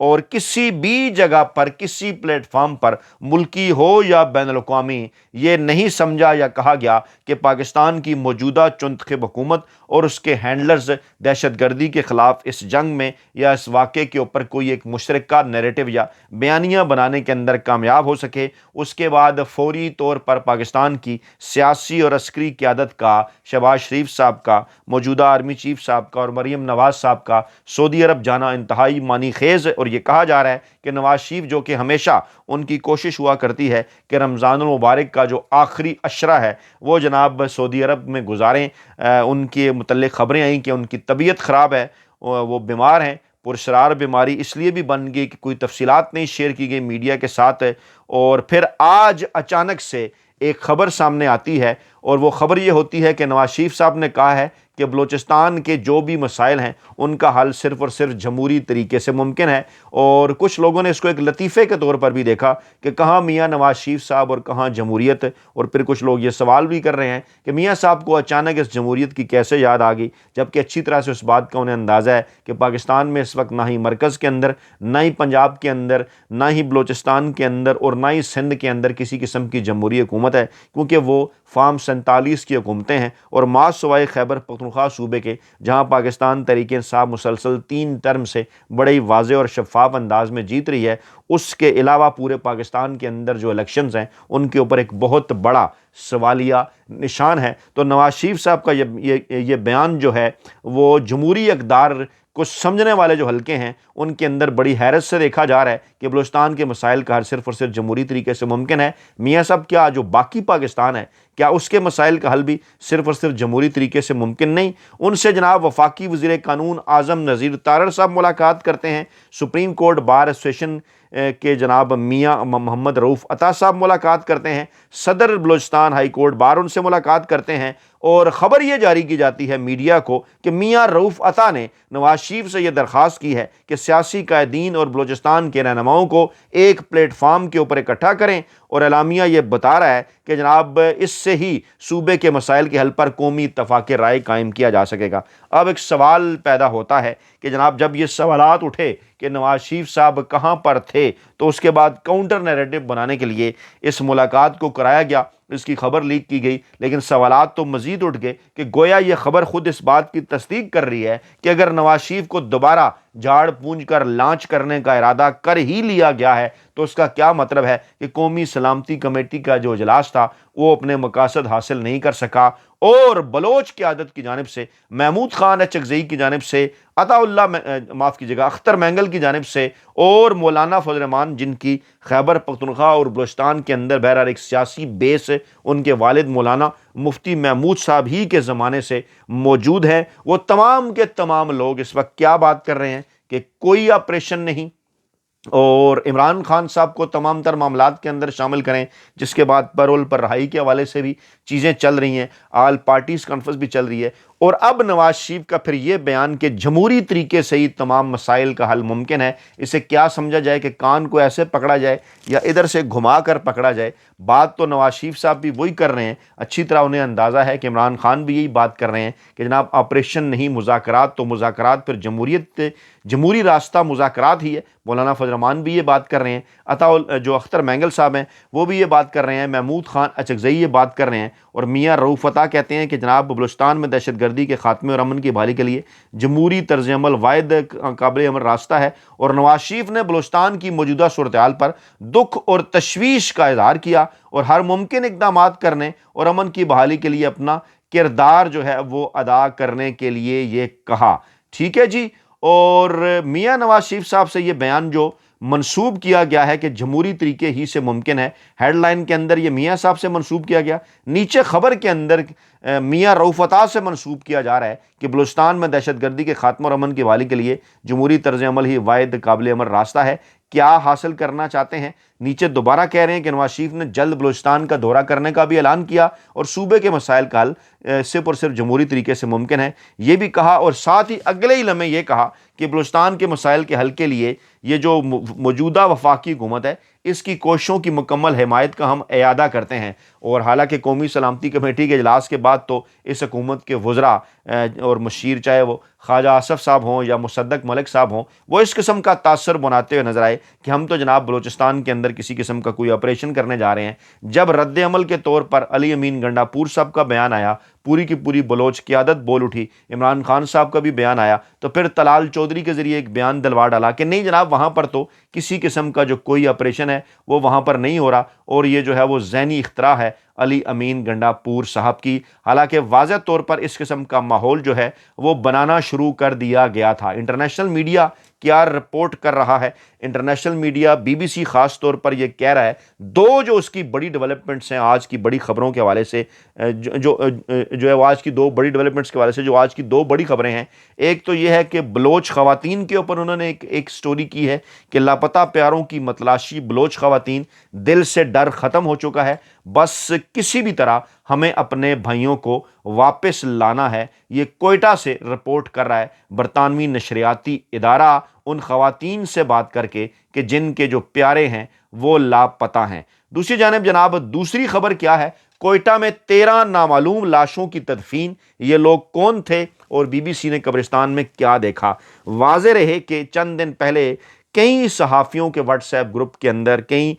اور کسی بھی جگہ پر کسی پلیٹ فارم پر ملکی ہو یا بین الاقوامی یہ نہیں سمجھا یا کہا گیا کہ پاکستان کی موجودہ چنتخب حکومت اور اس کے ہینڈلرز دہشت گردی کے خلاف اس جنگ میں یا اس واقعے کے اوپر کوئی ایک مشترکہ نیریٹو یا بیانیہ بنانے کے اندر کامیاب ہو سکے۔ اس کے بعد فوری طور پر پاکستان کی سیاسی اور عسکری قیادت کا، شہباز شریف صاحب کا، موجودہ آرمی چیف صاحب کا اور مریم نواز صاحب کا سعودی عرب جانا انتہائی معنی خیز ہے۔ اور یہ کہا جا رہا ہے کہ نواز شریف، جو کہ ہمیشہ ان کی کوشش ہوا کرتی ہے کہ رمضان المبارک کا جو آخری عشرہ ہے وہ جناب سعودی عرب میں گزاریں، ان کے متعلق خبریں آئیں کہ ان کی طبیعت خراب ہے، وہ بیمار ہیں، پرشرار بیماری اس لیے بھی بن گئی کہ کوئی تفصیلات نہیں شیئر کی گئی میڈیا کے ساتھ۔ اور پھر آج اچانک سے ایک خبر سامنے آتی ہے اور وہ خبر یہ ہوتی ہے کہ نواز شریف صاحب نے کہا ہے کہ بلوچستان کے جو بھی مسائل ہیں ان کا حل صرف اور صرف جمہوری طریقے سے ممکن ہے۔ اور کچھ لوگوں نے اس کو ایک لطیفے کے طور پر بھی دیکھا کہ کہاں میاں نواز شریف صاحب اور کہاں جمہوریت، اور پھر کچھ لوگ یہ سوال بھی کر رہے ہیں کہ میاں صاحب کو اچانک اس جمہوریت کی کیسے یاد آ گئی، جبکہ اچھی طرح سے اس بات کا انہیں اندازہ ہے کہ پاکستان میں اس وقت نہ ہی مرکز کے اندر، نہ ہی پنجاب کے اندر، نہ ہی بلوچستان کے اندر اور نہ ہی سندھ کے اندر کسی قسم کی جمہوری حکومت ہے، کیونکہ وہ فارم 47 کی حکومتیں ہیں اور ماں سوائے خیبر پختونخوا صوبے کے، جہاں پاکستان تحریک انصاف مسلسل 3 ٹرم سے بڑے ہی واضح اور شفاف انداز میں جیت رہی ہے، اس کے علاوہ پورے پاکستان کے اندر جو الیکشنز ہیں ان کے اوپر ایک بہت بڑا سوالیہ نشان ہے۔ تو نواز شریف صاحب کا یہ بیان جو ہے وہ جمہوری اقدار کو سمجھنے والے جو حلقے ہیں ان کے اندر بڑی حیرت سے دیکھا جا رہا ہے کہ بلوچستان کے مسائل کا حل صرف اور صرف جمہوری طریقے سے ممکن ہے۔ میاں صاحب کیا جو باقی پاکستان ہے کیا اس کے مسائل کا حل بھی صرف اور صرف جمہوری طریقے سے ممکن نہیں؟ ان سے جناب وفاقی وزیر قانون اعظم نذیر تارڑ صاحب ملاقات کرتے ہیں، سپریم کورٹ بار ایسوسیشن کے جناب میاں محمد رؤوف عطا صاحب ملاقات کرتے ہیں، صدر بلوچستان ہائی کورٹ بار ان سے ملاقات کرتے ہیں، اور خبر یہ جاری کی جاتی ہے میڈیا کو کہ میاں رؤوف عطا نے نواز شریف سے یہ درخواست کی ہے کہ سیاسی قائدین اور بلوچستان کے رہنماؤں کو ایک پلیٹ فارم کے اوپر اکٹھا کریں، اور اعلامیہ یہ بتا رہا ہے کہ جناب اس سے ہی صوبے کے مسائل کے حل پر قومی اتفاق رائے قائم کیا جا سکے گا۔ اب ایک سوال پیدا ہوتا ہے کہ جناب جب یہ سوالات اٹھے کہ نواز شریف صاحب کہاں پر تھے، تو اس کے بعد کاؤنٹر نیریٹو بنانے کے لیے اس ملاقات کو کرایا گیا، اس کی خبر لیک کی گئی، لیکن سوالات تو مزید اٹھ گئے کہ گویا یہ خبر خود اس بات کی تصدیق کر رہی ہے کہ اگر نواز شریف کو دوبارہ جھاڑ پونجھ کر لانچ کرنے کا ارادہ کر ہی لیا گیا ہے تو اس کا کیا مطلب ہے کہ قومی سلامتی کمیٹی کا جو اجلاس تھا وہ اپنے مقاصد حاصل نہیں کر سکا، اور بلوچ قیادت کی جانب سے، محمود خان اچکزئی کی جانب سے، اختر مینگل کی جانب سے، اور مولانا فضل الرحمان جن کی خیبر پختونخوا اور بلوچستان کے اندر بہرحال ایک سیاسی بیس ان کے والد مولانا مفتی محمود صاحب ہی کے زمانے سے موجود ہیں، وہ تمام کے تمام لوگ اس وقت کیا بات کر رہے ہیں کہ کوئی آپریشن نہیں، اور عمران خان صاحب کو تمام تر معاملات کے اندر شامل کریں، جس کے بعد پیرول پر رہائی کے حوالے سے بھی چیزیں چل رہی ہیں، آل پارٹیز کانفرنس بھی چل رہی ہے، اور اب نواز شریف کا پھر یہ بیان کہ جمہوری طریقے سے ہی تمام مسائل کا حل ممکن ہے، اسے کیا سمجھا جائے کہ کان کو ایسے پکڑا جائے یا ادھر سے گھما کر پکڑا جائے؟ بات تو نواز شریف صاحب بھی وہی کر رہے ہیں، اچھی طرح انہیں اندازہ ہے کہ عمران خان بھی یہی بات کر رہے ہیں کہ جناب آپریشن نہیں مذاکرات، تو مذاکرات پھر جمہوری راستہ مذاکرات ہی ہے۔ مولانا فضل الرحمان بھی یہ بات کر رہے ہیں، جو اختر مینگل صاحب ہیں وہ بھی یہ بات کر رہے ہیں، محمود خان اچکزئی یہ بات کر رہے ہیں، اور میاں رؤوف عطا کہتے ہیں کہ جناب بلوچستان میں دہشت گردی کے خاتمے اور امن کی بحالی کے لیے جمہوری طرز عمل واحد قابل عمل راستہ ہے، اور نواز شریف نے بلوچستان کی موجودہ صورتحال پر دکھ اور تشویش کا اظہار کیا اور ہر ممکن اقدامات کرنے اور امن کی بحالی کے لیے اپنا کردار جو ہے وہ ادا کرنے کے لیے یہ کہا۔ ٹھیک ہے جی، اور میاں نواز شریف صاحب سے یہ بیان جو منسوب کیا گیا ہے کہ جمہوری طریقے ہی سے ممکن ہے، ہیڈ لائن کے اندر یہ میاں صاحب سے منسوب کیا گیا، نیچے خبر کے اندر میاں رؤوف عطا سے منسوب کیا جا رہا ہے کہ بلوچستان میں دہشت گردی کے خاتمہ اور امن کی بحالی کے لیے جمہوری طرز عمل ہی واحد قابل عمل راستہ ہے۔ کیا حاصل کرنا چاہتے ہیں؟ نیچے دوبارہ کہہ رہے ہیں کہ نواز شریف نے جلد بلوچستان کا دورہ کرنے کا بھی اعلان کیا اور صوبے کے مسائل کا حل صرف اور صرف جمہوری طریقے سے ممکن ہے، یہ بھی کہا، اور ساتھ ہی اگلے ہی لمحے یہ کہا کہ بلوچستان کے مسائل کے حل کے لیے یہ جو موجودہ وفاقی حکومت ہے اس کی کوششوں کی مکمل حمایت کا ہم اعادہ کرتے ہیں۔ اور حالانکہ قومی سلامتی کمیٹی کے اجلاس کے بعد تو اس حکومت کے وزراء اور مشیر، چاہے وہ خواجہ آصف صاحب ہوں یا مصدق ملک صاحب ہوں، وہ اس قسم کا تاثر بناتے ہوئے نظر آئے کہ ہم تو جناب بلوچستان کے اندر کسی قسم کا کوئی آپریشن کرنے جا رہے ہیں۔ جب رد عمل کے طور پر علی امین گنڈا پور صاحب کا بیان آیا، پوری کی پوری بلوچ قیادت بول اٹھی، عمران خان صاحب کا بھی بیان آیا، تو پھر طلال چودھری کے ذریعے ایک بیان دلوا ڈالا کہ نہیں جناب وہاں پر تو کسی قسم کا جو کوئی آپریشن ہے وہ وہاں پر نہیں ہو رہا، اور یہ جو ہے وہ ذہنی اختراع ہے علی امین گنڈا پور صاحب کی۔ حالانکہ واضح طور پر اس قسم کا ماحول جو ہے وہ بنانا شروع کر دیا گیا تھا۔ انٹرنیشنل میڈیا کیا رپورٹ کر رہا ہے؟ International media B B C خاص طور پر یہ کہہ رہا ہے، دو جو اس کی بڑی ڈیولپمنٹس ہیں آج کی بڑی خبروں کے حوالے سے، جو ہے وہ آج کی دو بڑی ڈیولپمنٹس کے حوالے سے جو آج کی دو بڑی خبریں ہیں، ایک تو یہ ہے کہ بلوچ خواتین کے اوپر انہوں نے ایک سٹوری کی ہے کہ لاپتہ پیاروں کی متلاشی، بلوچ خواتین، دل سے ڈر ختم ہو چکا ہے، بس کسی بھی طرح ہمیں اپنے بھائیوں کو واپس لانا ہے۔ یہ کوئٹہ سے رپورٹ کر رہا ہے برطانوی نشریاتی ادارہ ان خواتین سے بات کر کے کہ جن کے جو پیارے ہیں وہ لاپتہ ہیں۔ دوسری جانب جناب دوسری خبر کیا ہے؟ کوئٹہ میں 13 نامعلوم لاشوں کی تدفین۔ یہ لوگ کون تھے اور بی بی سی نے قبرستان میں کیا دیکھا؟ واضح رہے کہ چند دن پہلے کئی صحافیوں کے واٹس ایپ گروپ کے اندر، کئی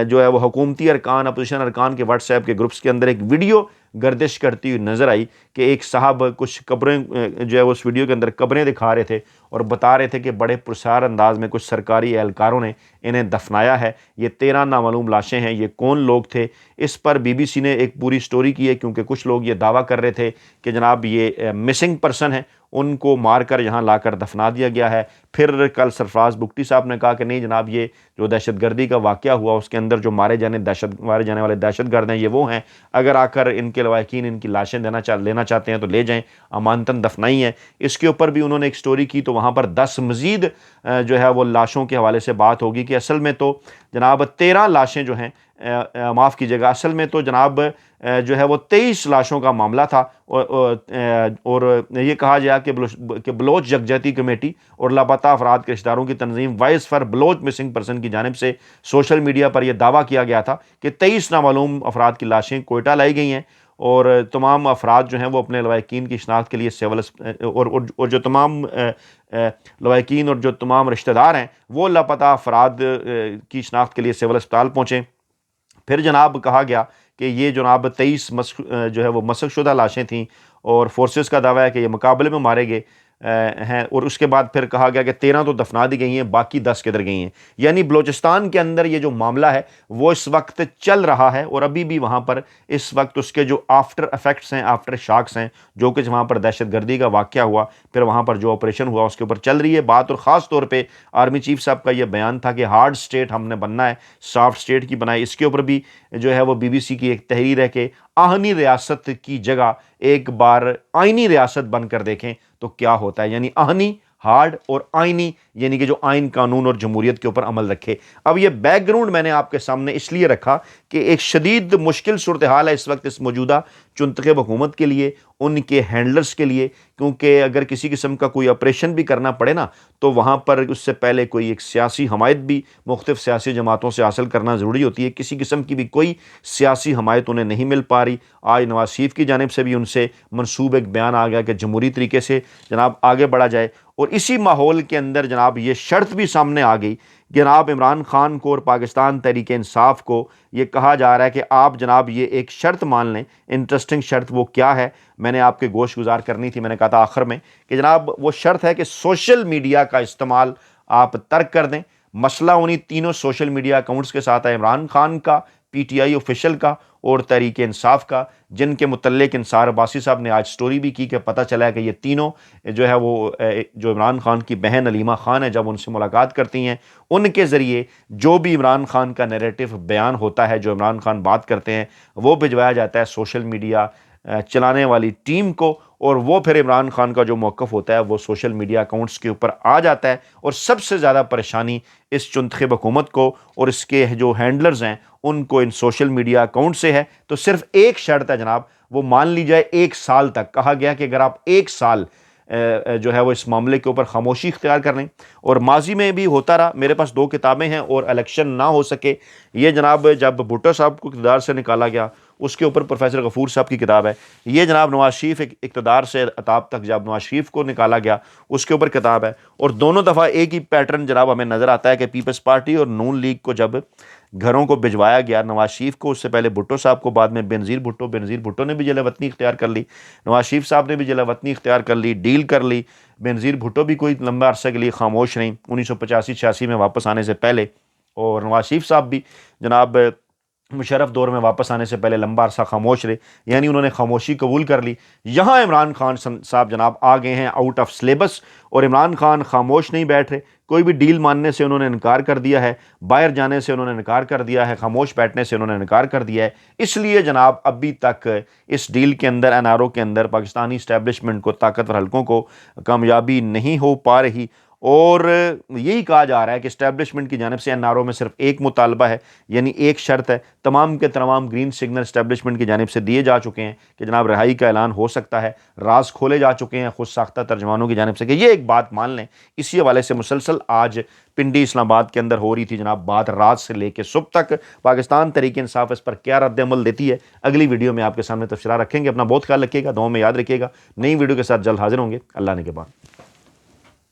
جو ہے وہ حکومتی ارکان، اپوزیشن ارکان کے واٹس ایپ کے گروپس کے اندر ایک ویڈیو گردش کرتی ہوئی نظر آئی کہ ایک صاحب کچھ قبریں جو ہے اس ویڈیو کے اندر قبریں دکھا رہے تھے اور بتا رہے تھے کہ بڑے پرسرار انداز میں کچھ سرکاری اہلکاروں نے انہیں دفنایا ہے۔ یہ 13 نامعلوم لاشیں ہیں، یہ کون لوگ تھے؟ اس پر بی بی سی نے ایک پوری سٹوری کی ہے، کیونکہ کچھ لوگ یہ دعویٰ کر رہے تھے کہ جناب یہ مسنگ پرسن ہیں، ان کو مار کر یہاں لا کر دفنا دیا گیا ہے۔ پھر کل سرفراز بگٹی صاحب نے کہا کہ نہیں جناب یہ جو دہشت گردی کا واقعہ ہوا اس کے اندر جو مارے جانے والے دہشت گرد ہیں یہ وہ ہیں، اگر آ کر ان کے لواحقین ان کی لاشیں لینا چاہتے ہیں تو لے جائیں، امانتاً دفنائی ہیں۔ اس کے اوپر بھی انہوں نے ایک سٹوری کی، تو وہاں پر 10 مزید جو ہے وہ لاشوں کے حوالے سے بات ہوگی کہ اصل میں تو جناب 13 لاشیں جو ہیں، معاف کیجیے گا، اصل میں تو جناب جو ہے وہ 23 لاشوں کا معاملہ تھا، اور یہ کہا گیا کہ بلوچ یکجہتی کمیٹی اور لاپتہ افراد کے رشتہ داروں کی تنظیم voice for Baloch missing person کی جانب سے سوشل میڈیا پر یہ دعویٰ کیا گیا تھا کہ 23 نامعلوم افراد کی لاشیں کوئٹہ لائی گئی ہیں، اور تمام افراد جو ہیں وہ اپنے لواحقین کی شناخت کے لیے اور جو تمام لواحقین اور جو تمام رشتہ دار ہیں وہ لاپتہ افراد کی شناخت کے لیے سول اسپتال پہنچیں۔ پھر جناب کہا گیا کہ یہ جناب 23 جو ہے وہ مسخ شدہ لاشیں تھیں، اور فورسز کا دعویٰ ہے کہ یہ مقابلے میں مارے گئے ہیں، اور اس کے بعد پھر کہا گیا کہ 13 تو دفنا دی گئی ہیں، باقی 10 کدھر گئی ہیں۔ یعنی بلوچستان کے اندر یہ جو معاملہ ہے وہ اس وقت چل رہا ہے، اور ابھی بھی وہاں پر اس وقت اس کے جو آفٹر افیکٹس ہیں، آفٹر شاکس ہیں، جو کہ وہاں پر دہشت گردی کا واقعہ ہوا، پھر وہاں پر جو آپریشن ہوا اس کے اوپر چل رہی ہے بات۔ اور خاص طور پہ آرمی چیف صاحب کا یہ بیان تھا کہ ہارڈ سٹیٹ ہم نے بننا ہے، سافٹ سٹیٹ کی بنائی۔ اس کے اوپر بھی جو ہے وہ بی بی سی کی ایک تحریر ہے کہ آہنی ریاست کی جگہ ایک بار آئینی ریاست بن کر دیکھیں تو کیا ہوتا ہے، یعنی آہنی، ہارڈ، اور آئینی، یعنی کہ جو آئین، قانون اور جمہوریت کے اوپر عمل رکھے۔ اب یہ بیک گراؤنڈ میں نے آپ کے سامنے اس لیے رکھا کہ ایک شدید مشکل صورتحال ہے اس وقت اس موجودہ چنتخب حکومت کے لیے، ان کے ہینڈلرز کے لیے، کیونکہ اگر کسی قسم کا کوئی آپریشن بھی کرنا پڑے نا تو وہاں پر اس سے پہلے کوئی ایک سیاسی حمایت بھی مختلف سیاسی جماعتوں سے حاصل کرنا ضروری ہوتی ہے۔ کسی قسم کی بھی کوئی سیاسی حمایت انہیں نہیں مل پا رہی۔ آج نواز شریف کی جانب سے بھی ان سے منسوب ایک بیان آ گیا کہ جمہوری طریقے سے جناب آگے بڑھا جائے، اور اسی ماحول کے اندر جناب یہ شرط بھی سامنے آ گئی، جناب عمران خان کو اور پاکستان تحریک انصاف کو یہ کہا جا رہا ہے کہ آپ جناب یہ ایک شرط مان لیں۔ انٹرسٹنگ شرط وہ کیا ہے، میں نے آپ کے گوش گزار کرنی تھی، میں نے کہا تھا آخر میں کہ جناب وہ شرط ہے کہ سوشل میڈیا کا استعمال آپ ترک کر دیں۔ مسئلہ انہی تینوں سوشل میڈیا اکاؤنٹس کے ساتھ ہے، عمران خان کا، پی ٹی آئی آفیشل کا اور تحریک انصاف کا، جن کے متعلق انصار عباسی صاحب نے آج سٹوری بھی کی کہ پتہ چلا ہے کہ یہ تینوں جو ہے وہ جو عمران خان کی بہن علیمہ خان ہے، جب ان سے ملاقات کرتی ہیں ان کے ذریعے جو بھی عمران خان کا نیریٹو بیان ہوتا ہے، جو عمران خان بات کرتے ہیں، وہ بھجوایا جاتا ہے سوشل میڈیا چلانے والی ٹیم کو، اور وہ پھر عمران خان کا جو موقف ہوتا ہے وہ سوشل میڈیا اکاؤنٹس کے اوپر آ جاتا ہے، اور سب سے زیادہ پریشانی اس چنتخب حکومت کو اور اس کے جو ہینڈلرز ہیں ان کو ان سوشل میڈیا اکاؤنٹ سے ہے۔ تو صرف ایک شرط ہے جناب، وہ مان لی جائے 1 سال تک، کہا گیا کہ اگر آپ 1 سال جو ہے وہ اس معاملے کے اوپر خاموشی اختیار کر لیں، اور ماضی میں بھی ہوتا رہا، میرے پاس 2 کتابیں ہیں، اور الیکشن نہ ہو سکے، یہ جناب جب بھٹو صاحب کو اقتدار سے نکالا گیا اس کے اوپر پروفیسر غفور صاحب کی کتاب ہے، یہ جناب نواز شریف اقتدار سے عطاب تک جب نواز شریف کو نکالا گیا اس کے اوپر کتاب ہے، اور دونوں دفعہ ایک ہی پیٹرن جناب ہمیں نظر آتا ہے کہ پیپلز پارٹی اور نون لیگ کو جب گھروں کو بھجوایا گیا، نواز شریف کو، اس سے پہلے بھٹو صاحب کو، بعد میں بینظیر بھٹو نے بھی جلا وطنی اختیار کر لی، نواز شریف صاحب نے بھی جلا وطنی اختیار کر لی، ڈیل کر لی، بینظیر بھٹو بھی کوئی لمبا عرصے کے لیے خاموش رہیں 1985-86 میں واپس آنے سے پہلے، اور نواز شریف صاحب بھی جناب مشرف دور میں واپس آنے سے پہلے لمبا عرصہ خاموش رہے، یعنی انہوں نے خاموشی قبول کر لی۔ یہاں عمران خان صاحب جناب آ گئے ہیں آؤٹ آف سلیبس، اور عمران خان خاموش نہیں بیٹھ رہے، کوئی بھی ڈیل ماننے سے انہوں نے انکار کر دیا ہے، باہر جانے سے انہوں نے انکار کر دیا ہے، خاموش بیٹھنے سے انہوں نے انکار کر دیا ہے۔ اس لیے جناب ابھی تک اس ڈیل کے اندر، این آر او کے اندر، پاکستانی اسٹیبلشمنٹ کو، طاقتور حلقوں کو کامیابی نہیں ہو پا رہی، اور یہی کہا جا رہا ہے کہ اسٹیبلشمنٹ کی جانب سے این آر او میں صرف ایک مطالبہ ہے، یعنی ایک شرط ہے، تمام کے تمام گرین سگنل اسٹیبلشمنٹ کی جانب سے دیے جا چکے ہیں کہ جناب رہائی کا اعلان ہو سکتا ہے، راز کھولے جا چکے ہیں خود ساختہ ترجمانوں کی جانب سے کہ یہ ایک بات مان لیں۔ اسی حوالے سے مسلسل آج پنڈی اسلام آباد کے اندر ہو رہی تھی جناب بات، رات سے لے کے صبح تک پاکستان تحریک انصاف اس پر کیا رد عمل دیتی ہے، اگلی ویڈیو میں آپ کے سامنے تفصیلات رکھیں گے۔ اپنا بہت خیال رکھیے گا، دعاؤں میں یاد رکھیے گا، نئی ویڈیو کے ساتھ جلد حاضر ہوں گے، اللہ نے کے بعد۔